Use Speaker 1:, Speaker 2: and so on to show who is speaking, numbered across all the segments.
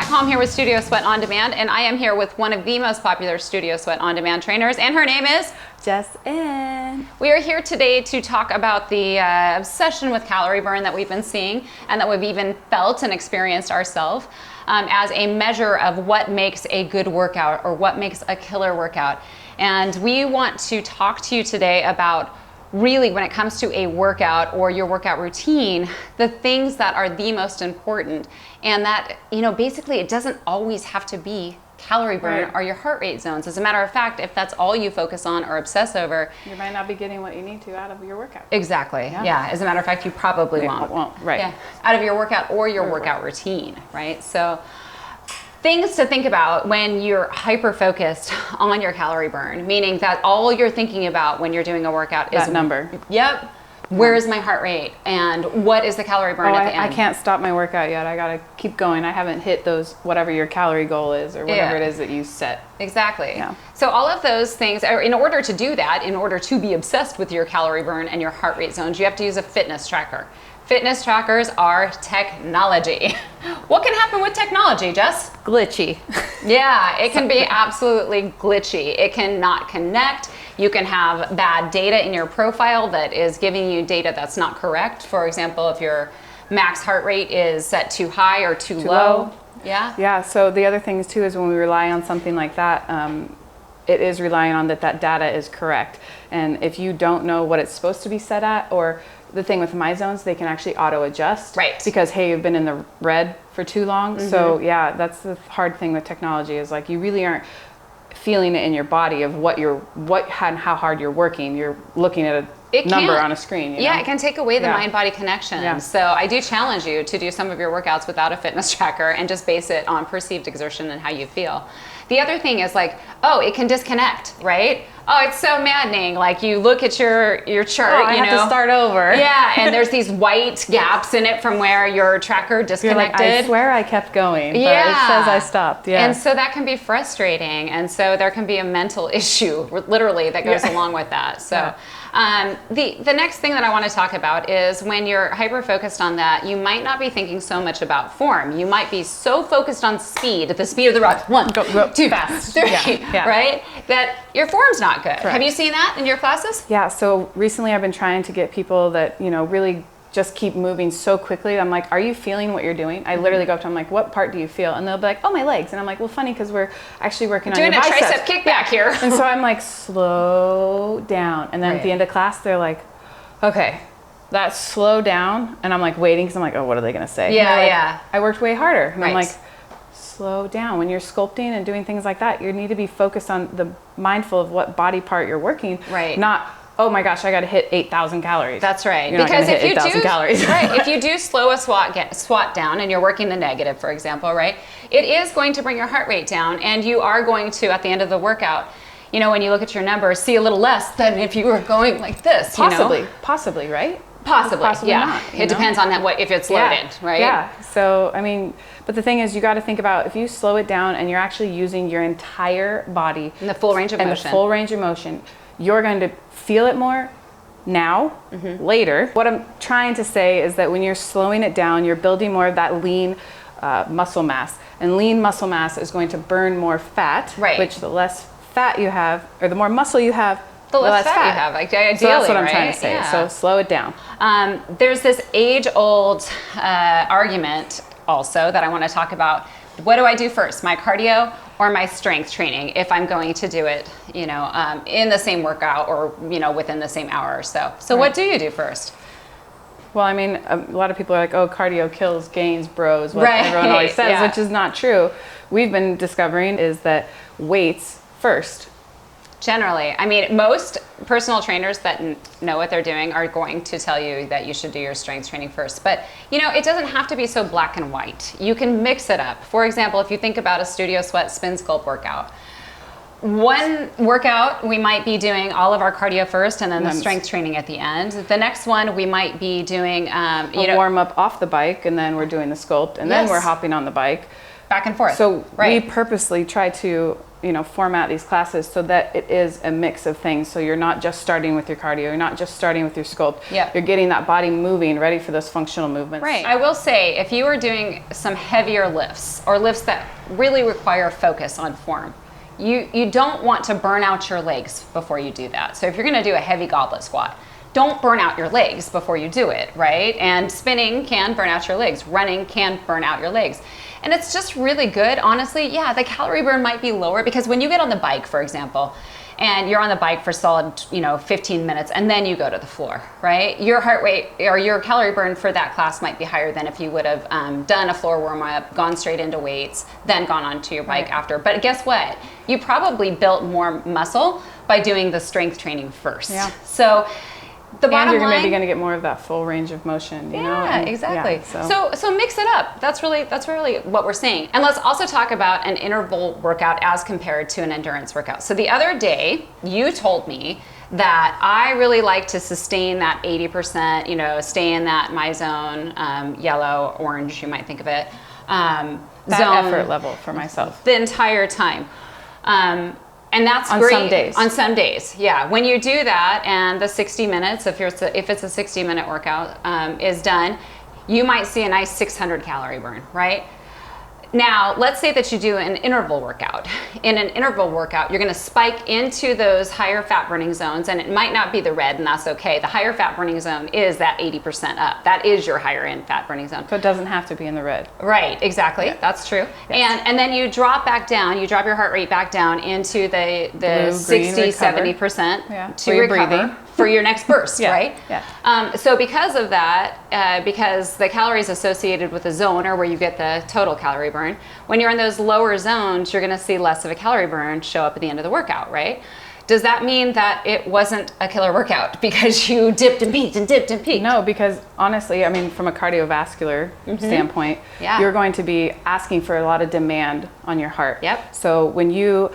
Speaker 1: Kom here with Studio Sweat On Demand, and I am here with one of the most popular Studio Sweat On Demand trainers, and her name is
Speaker 2: Jess N.
Speaker 1: We are here today to talk about the obsession with calorie burn that we've been seeing and that we've even felt and experienced ourselves as a measure of what makes a good workout or what makes a killer workout. And we want to talk to you today about really, when it comes to a workout or your workout routine, the things that are the most important, and that, you know, basically it doesn't always have to be calorie burn or your heart rate zones. As a matter of fact, if that's all you focus on or obsess over,
Speaker 2: you might not be getting what you need to out of your workout.
Speaker 1: Exactly. Yeah. As a matter of fact, you probably won't.
Speaker 2: Right.
Speaker 1: Yeah. Out of your workout or your workout routine, right? So things to think about when you're hyper focused on your calorie burn, meaning that all you're thinking about when you're doing a workout is
Speaker 2: that number.
Speaker 1: Yep. Where is my heart rate and what is the calorie burn at the end?
Speaker 2: I can't stop my workout yet. I gotta keep going. I haven't hit those, whatever your calorie goal is or whatever it is that you set.
Speaker 1: Exactly.
Speaker 2: Yeah.
Speaker 1: So all of those things, in order to do that, in order to be obsessed with your calorie burn and your heart rate zones, you have to use a fitness tracker. Fitness trackers are technology. What can happen with technology, Jess?
Speaker 2: Glitchy.
Speaker 1: Yeah, it can be absolutely glitchy. It cannot connect. You can have bad data in your profile that is giving you data that's not correct. For example, if your max heart rate is set too high or too low. Yeah.
Speaker 2: Yeah. So the other thing too is when we rely on something like that, it is relying on that data is correct. And if you don't know what it's supposed to be set at, or the thing with my zones, they can actually auto adjust.
Speaker 1: Right.
Speaker 2: Because, hey, you've been in the red for too long. Mm-hmm. So yeah, that's the hard thing with technology, is like you really aren't feeling it in your body of how hard you're working. You're looking at a number on a screen. You know?
Speaker 1: It can take away the mind-body connection. Yeah. So I do challenge you to do some of your workouts without a fitness tracker and just base it on perceived exertion and how you feel. The other thing is like, it can disconnect, right? Oh, it's so maddening. Like you look at your chart,
Speaker 2: I have to start over.
Speaker 1: Yeah, and there's these white gaps in it from where your tracker disconnected.
Speaker 2: You're like, I swear I kept going, but it says I stopped. Yeah.
Speaker 1: And so that can be frustrating, and so there can be a mental issue, literally, that goes along with that. So. The next thing that I want to talk about is when you're hyper focused on that, you might not be thinking so much about form. You might be so focused on speed, the speed of the rock, 1, go 2,
Speaker 2: fast,
Speaker 1: 3, right? That your form's not good.
Speaker 2: Correct.
Speaker 1: Have you seen that in your classes?
Speaker 2: Yeah. So recently I've been trying to get people that, really just keep moving so quickly. I'm like, are you feeling what you're doing? I literally go up to them, like, what part do you feel? And they'll be like, oh, my legs. And I'm like, well, funny, because we're actually working on your biceps.
Speaker 1: Doing a tricep kickback here.
Speaker 2: And so I'm like, slow down. And then at the end of class, they're like, okay, that's slow down. And I'm like waiting, because I'm like, oh, what are they going to say?
Speaker 1: Yeah.
Speaker 2: I worked way harder. And I'm like, slow down. When you're sculpting and doing things like that, you need to be focused on mindful of what body part you're working.
Speaker 1: Right.
Speaker 2: Not, oh my gosh, I got to hit 8,000 calories.
Speaker 1: That's right.
Speaker 2: You're
Speaker 1: because
Speaker 2: if you do
Speaker 1: calories. Right, if you do slow a squat down and you're working the negative, for example, right, it is going to bring your heart rate down, and you are going to, at the end of the workout, when you look at your numbers, see a little less than if you were going like this.
Speaker 2: Possibly, right?
Speaker 1: Possibly, yeah.
Speaker 2: Not,
Speaker 1: it depends on if it's loaded, right?
Speaker 2: Yeah. So but the thing is, you got to think about if you slow it down and you're actually using your entire body
Speaker 1: in the full range of motion.
Speaker 2: You're going to feel it more now, later. What I'm trying to say is that when you're slowing it down, you're building more of that lean muscle mass. And lean muscle mass is going to burn more fat, which the less fat you have, or the more muscle you have,
Speaker 1: the less fat you have, ideally,
Speaker 2: so that's what I'm trying to say. Yeah. So slow it down.
Speaker 1: There's this age-old argument also that I want to talk about. What do I do first, my cardio or my strength training, if I'm going to do it, in the same workout or, within the same hour or so? So what do you do first?
Speaker 2: Well, a lot of people are like, oh, cardio kills gains, bros, what everyone always says, which is not true. We've been discovering is that weights first.
Speaker 1: Generally, most personal trainers that know what they're doing are going to tell you that you should do your strength training first. But, it doesn't have to be so black and white. You can mix it up. For example, if you think about a Studio Sweat spin sculpt workout, one workout, we might be doing all of our cardio first and then the strength training at the end. The next one, we might be doing,
Speaker 2: warm up off the bike, and then we're doing the sculpt, and then we're hopping on the bike.
Speaker 1: back and forth.
Speaker 2: So
Speaker 1: right.
Speaker 2: we purposely try to, format these classes so that it is a mix of things. So you're not just starting with your cardio, you're not just starting with your sculpt.
Speaker 1: Yep.
Speaker 2: You're getting that body moving, ready for those functional movements.
Speaker 1: Right. I will say, if you are doing some heavier lifts or lifts that really require focus on form, you don't want to burn out your legs before you do that. So if you're going to do a heavy goblet squat, don't burn out your legs before you do it, right? And spinning can burn out your legs. Running can burn out your legs. And it's just really good, honestly. Yeah, the calorie burn might be lower because when you get on the bike, for example, and you're on the bike for solid, 15 minutes, and then you go to the floor, right? Your heart rate or your calorie burn for that class might be higher than if you would have done a floor warm up, gone straight into weights, then gone onto your bike after. But guess what? You probably built more muscle by doing the strength training first.
Speaker 2: Yeah.
Speaker 1: So the bottom
Speaker 2: you're
Speaker 1: line,
Speaker 2: maybe going to get more of that full range of motion.
Speaker 1: Yeah, exactly.
Speaker 2: Yeah,
Speaker 1: so mix it up. That's really what we're saying. And let's also talk about an interval workout as compared to an endurance workout. So the other day, you told me that I really like to sustain that 80%, stay in that my zone, yellow, orange, you might think of it,
Speaker 2: that
Speaker 1: zone
Speaker 2: effort level for myself
Speaker 1: the entire time. And that's
Speaker 2: on
Speaker 1: great.
Speaker 2: Some days.
Speaker 1: On some days, yeah. When you do that and the 60 minutes, if it's a 60-minute workout is done, you might see a nice 600 calorie burn, right? Now, let's say that you do an interval workout. In an interval workout, you're going to spike into those higher fat burning zones, and it might not be the red, and that's okay. The higher fat burning zone is that 80% up. That is your higher end fat burning zone.
Speaker 2: So it doesn't have to be in the red.
Speaker 1: Right, exactly. Yeah. That's true. Yes. And then you drop back down, you drop your heart rate back down into the blue, 60, green, 70% to recover. Breathing. For your next burst, right?
Speaker 2: Yeah.
Speaker 1: So because of that, because the calories associated with the zone are where you get the total calorie burn, when you're in those lower zones, you're going to see less of a calorie burn show up at the end of the workout, right? Does that mean that it wasn't a killer workout because you dipped and peaked and dipped and peaked?
Speaker 2: No, because honestly, from a cardiovascular standpoint, you're going to be asking for a lot of demand on your heart.
Speaker 1: Yep.
Speaker 2: So when you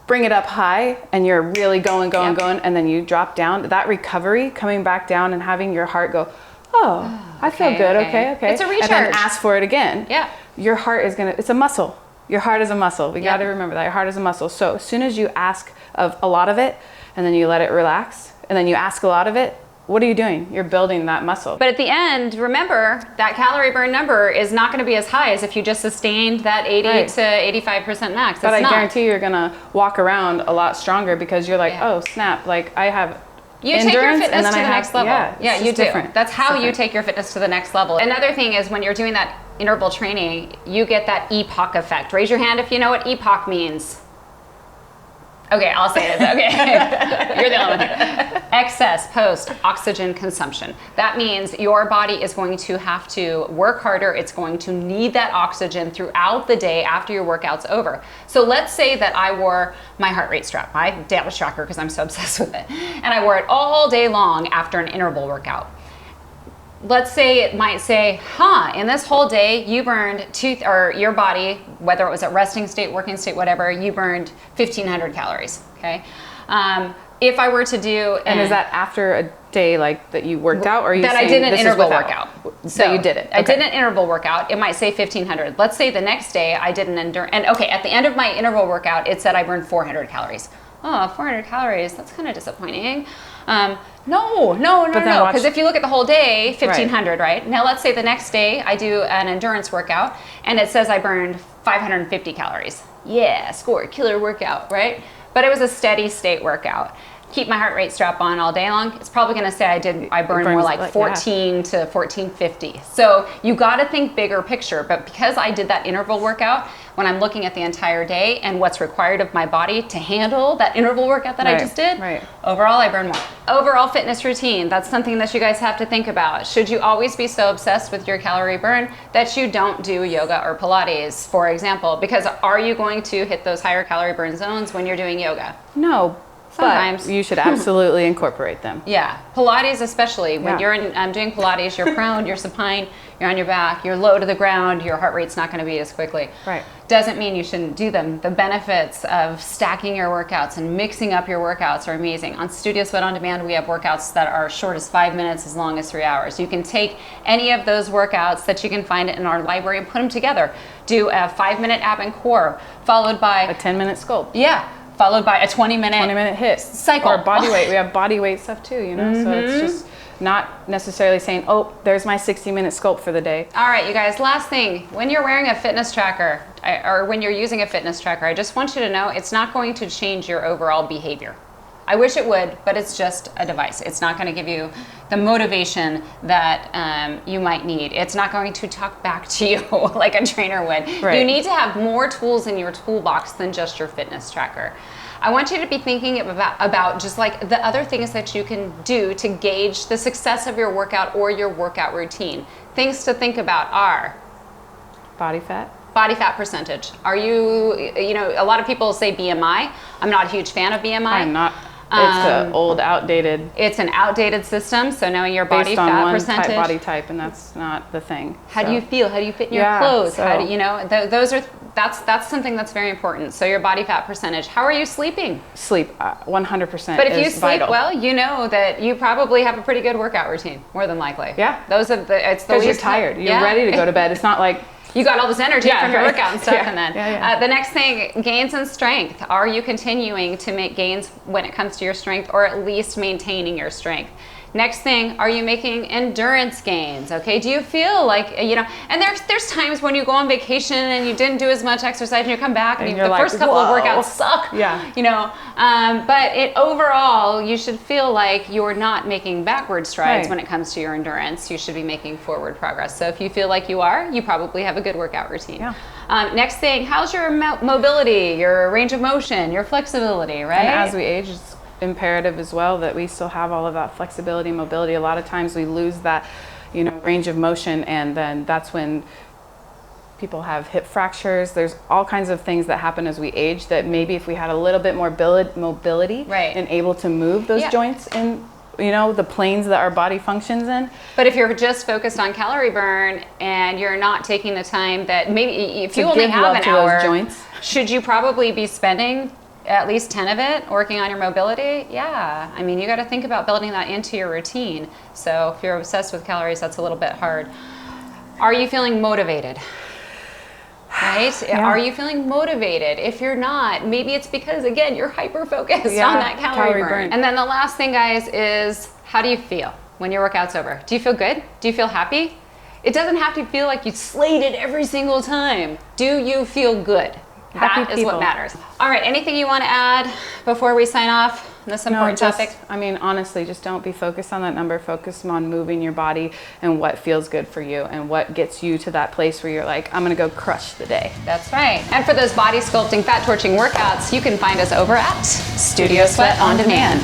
Speaker 2: bring it up high and you're really going, and then you drop down, that recovery, coming back down and having your heart go, I feel good, okay.
Speaker 1: It's a recharge.
Speaker 2: And then ask for it again.
Speaker 1: Yeah.
Speaker 2: Your heart is it's a muscle. Your heart is a muscle. We got to remember that. Your heart is a muscle. So as soon as you ask of a lot of it, and then you let it relax, and then you ask a lot of it, what are you doing? You're building that muscle.
Speaker 1: But at the end, remember, that calorie burn number is not going to be as high as if you just sustained that 80 to 85% max.
Speaker 2: But I guarantee you're going to walk around a lot stronger because you're like, oh, snap, like I have
Speaker 1: you take your fitness to the next level.
Speaker 2: Yeah,
Speaker 1: you do.
Speaker 2: Different.
Speaker 1: That's how you take your fitness to the next level. Another thing is when you're doing that interval training, you get that Epoc effect. Raise your hand if you know what Epoc means. Okay, I'll say it. Okay, you're the only one. Excess post oxygen consumption. That means your body is going to have to work harder. It's going to need that oxygen throughout the day after your workout's over. So let's say that I wore my heart rate strap, my damage tracker, because I'm so obsessed with it, and I wore it all day long after an interval workout. Let's say it might say, in this whole day, you burned your body, whether it was at resting state, working state, whatever, you burned 1,500 calories, okay? If I were to do...
Speaker 2: And is that after a day like that you worked out, or are you
Speaker 1: that
Speaker 2: saying
Speaker 1: I did an
Speaker 2: this
Speaker 1: interval
Speaker 2: is
Speaker 1: workout?
Speaker 2: So you did it. Okay.
Speaker 1: I did an interval workout. It might say 1,500. Let's say the next day I did an endurance... And okay, at the end of my interval workout, it said I burned 400 calories. 400 calories, that's kind of disappointing. No, because if you look at the whole day, 1,500, right? Now let's say the next day I do an endurance workout and it says I burned 550 calories. Yeah, score, killer workout, right? But it was a steady state workout. Keep my heart rate strap on all day long, it's probably going to say I burned more like 14 to 1450. So you got to think bigger picture. But because I did that interval workout, when I'm looking at the entire day and what's required of my body to handle that interval workout that I just did, overall I burn more. Overall fitness routine, that's something that you guys have to think about. Should you always be so obsessed with your calorie burn that you don't do yoga or Pilates, for example? Because are you going to hit those higher calorie burn zones when you're doing yoga?
Speaker 2: No.
Speaker 1: Sometimes.
Speaker 2: But you should absolutely incorporate them.
Speaker 1: Yeah, Pilates especially. When you're doing Pilates, you're prone, you're supine, you're on your back, you're low to the ground, your heart rate's not going to beat as quickly.
Speaker 2: Right.
Speaker 1: Doesn't mean you shouldn't do them. The benefits of stacking your workouts and mixing up your workouts are amazing. On Studio Sweat On Demand, we have workouts that are short as 5 minutes, as long as 3 hours. You can take any of those workouts that you can find in our library and put them together. Do a 5-minute ab and core, followed by
Speaker 2: a 10-minute sculpt.
Speaker 1: Yeah. Followed by a 20-minute
Speaker 2: hit
Speaker 1: cycle.
Speaker 2: Or body weight. We have body weight stuff too, you know? So it's just not necessarily saying, oh, there's my 60-minute sculpt for the day.
Speaker 1: All right, you guys, last thing. When you're wearing a fitness tracker, or when you're using a fitness tracker, I just want you to know it's not going to change your overall behavior. I wish it would, but it's just a device. It's not going to give you the motivation that you might need. It's not going to talk back to you like a trainer would.
Speaker 2: Right.
Speaker 1: You need to have more tools in your toolbox than just your fitness tracker. I want you to be thinking about just like the other things that you can do to gauge the success of your workout or your workout routine. Things to think about are
Speaker 2: body fat.
Speaker 1: Body fat percentage. Are you know, a lot of people say BMI. I'm not a huge fan of BMI.
Speaker 2: I'm not. It's an old, outdated.
Speaker 1: It's an outdated system. So knowing your body
Speaker 2: based on
Speaker 1: fat
Speaker 2: one
Speaker 1: percentage.
Speaker 2: body type, and that's not the thing.
Speaker 1: How do you feel? How do you fit in your clothes?
Speaker 2: So
Speaker 1: How do you know? Those are that's something that's very important. So your body fat percentage. How are you sleeping?
Speaker 2: Sleep, 100%.
Speaker 1: But if you sleep
Speaker 2: vital.
Speaker 1: well, you know that you probably have a pretty good workout routine, more than likely.
Speaker 2: Yeah.
Speaker 1: Those are it's the
Speaker 2: Because you're
Speaker 1: least
Speaker 2: tired. You're ready to go to bed. It's not like
Speaker 1: you got all this energy from your workout and stuff.
Speaker 2: Yeah.
Speaker 1: And then
Speaker 2: Yeah.
Speaker 1: the next thing, gains in strength. Are you continuing to make gains when it comes to your strength, or at least maintaining your strength? Next thing, are you making endurance gains? Okay, do you feel like, you know, and there's times when you go on vacation and you didn't do as much exercise and you come back and
Speaker 2: And
Speaker 1: the
Speaker 2: you're
Speaker 1: first
Speaker 2: like,
Speaker 1: couple of
Speaker 2: "Whoa."
Speaker 1: workouts suck.
Speaker 2: Yeah.
Speaker 1: You know, but overall, you should feel like you're not making backward strides
Speaker 2: Right.
Speaker 1: when it comes to your endurance. You should be making forward progress. So if you feel like you are, you probably have a good workout routine.
Speaker 2: Yeah.
Speaker 1: Next thing, how's your mobility, your range of motion, your flexibility, right?
Speaker 2: And as we age, it's imperative as well that we still have all of that flexibility, mobility. A lot of times we lose that, you know, range of motion, and then that's when people have hip fractures. There's all kinds of things that happen as we age that maybe if we had a little bit more mobility and able to move those joints in, you know, the planes that our body functions in.
Speaker 1: But if you're just focused on calorie burn and you're not taking the time that maybe if you only have an hour,
Speaker 2: joints,
Speaker 1: should you probably be spending at least 10 of it working on your mobility? Yeah. I mean, you got to think about building that into your routine. So if you're obsessed with calories, that's a little bit hard. Are you feeling motivated? Right?
Speaker 2: Yeah.
Speaker 1: Are you feeling motivated? If you're not, maybe it's because, again, you're hyper-focused on that calorie burn. And then the last thing, guys, is how do you feel when your workout's over? Do you feel good? Do you feel happy? It doesn't have to feel like you slayed it every single time. Do you feel good? That is what matters. All right, anything you want to add before we sign off on this important topic?
Speaker 2: I mean, honestly, just don't be focused on that number. Focus on moving your body and what feels good for you and what gets you to that place where you're like, I'm going to go crush the day.
Speaker 1: That's right. And for those body sculpting, fat torching workouts, you can find us over at Studio Sweat On Demand.